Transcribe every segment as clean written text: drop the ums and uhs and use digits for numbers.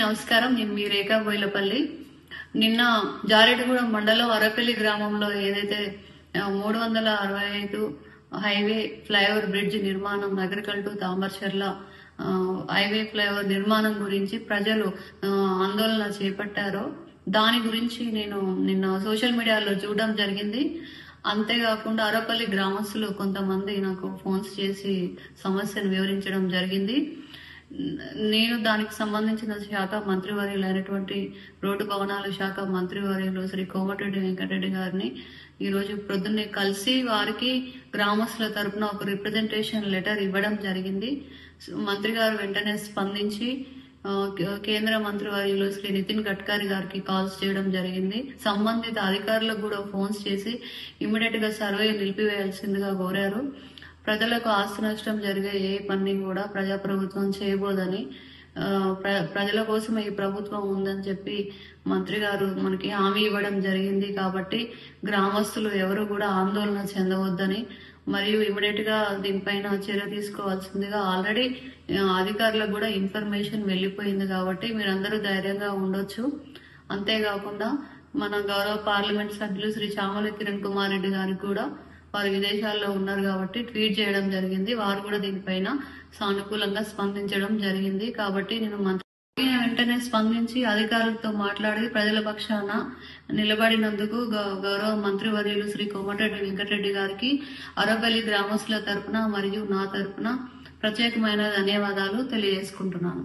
నమస్కారం. నేను మీ రేఖా బోయిలపల్లి. నిన్న జారెడ్డిగూడెం మండలం అరపల్లి గ్రామంలో ఏదైతే 365 హైవే ఫ్లైఓవర్ బ్రిడ్జ్ నిర్మాణం నగరికల్ టు తామర్చర్ల హైవే ఫ్లైఓవర్ నిర్మాణం గురించి ప్రజలు ఆందోళన చేపట్టారో దాని గురించి నేను నిన్న సోషల్ మీడియాలో చూడడం జరిగింది. అంతేకాకుండా అరపల్లి గ్రామస్తులు కొంతమంది నాకు ఫోన్స్ చేసి సమస్యను వివరించడం జరిగింది. నేను దానికి సంబంధించిన శాఖ మంత్రివర్యులైనటువంటి రోడ్డు భవనాల శాఖ మంత్రివర్యులు శ్రీ కోమటిరెడ్డి వెంకటరెడ్డి గారిని ఈరోజు ప్రొద్దున్నే కలిసి వారికి గ్రామస్తుల తరపున ఒక రిప్రజెంటేషన్ లెటర్ ఇవ్వడం జరిగింది. మంత్రి గారు వెంటనే స్పందించి కేంద్ర మంత్రివర్యులు శ్రీ నితిన్ గడ్కరీ గారికి కాల్స్ చేయడం జరిగింది. సంబంధిత అధికారులకు కూడా ఫోన్స్ చేసి ఇమ్మీడియట్ గా సర్వే నిలిపివేయాల్సిందిగా కోరారు. ప్రజలకు ఆస్తి నష్టం జరిగే ఏ పని కూడా ప్రజాప్రభుత్వం చేయబోదని, ప్రజల కోసం ఈ ప్రభుత్వం ఉందని చెప్పి మంత్రి గారు మనకి హామీ ఇవ్వడం జరిగింది. కాబట్టి గ్రామస్తులు ఎవరు కూడా ఆందోళన చెందవద్దని మరియు ఇమీడియట్ గా దీనిపైన చర్య తీసుకోవాల్సిందిగా ఆల్రెడీ అధికారులకు కూడా ఇన్ఫర్మేషన్ వెళ్లిపోయింది. కాబట్టి మీరందరూ ధైర్యంగా ఉండొచ్చు. అంతేకాకుండా మన గౌరవ పార్లమెంట్ సభ్యులు శ్రీ చామల కిరణ్ కుమార్ రెడ్డి గారికి కూడా వారు విదేశాల్లో ఉన్నారు కాబట్టి ట్వీట్ చేయడం జరిగింది. వారు కూడా దీనిపైన సానుకూలంగా స్పందించడం జరిగింది. కాబట్టి నేను వెంటనే స్పందించి అధికారులతో మాట్లాడి ప్రజల పక్షాన నిలబడినందుకు గౌరవ మంత్రివర్యులు శ్రీ కోమటిరెడ్డి వెంకటరెడ్డి గారికి అరపల్లి గ్రామస్తుల తరపున మరియు నా తరపున ప్రత్యేకమైన ధన్యవాదాలు తెలియజేసుకుంటున్నాను.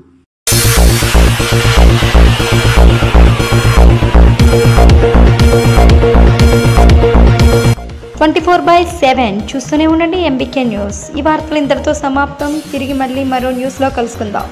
24/7 చూస్తూనే ఉండండి ఎంబీకే న్యూస్. ఈ వార్తలు ఇంతటితో సమాప్తం. తిరిగి మళ్ళీ మరో న్యూస్లో కలుసుకుందాం.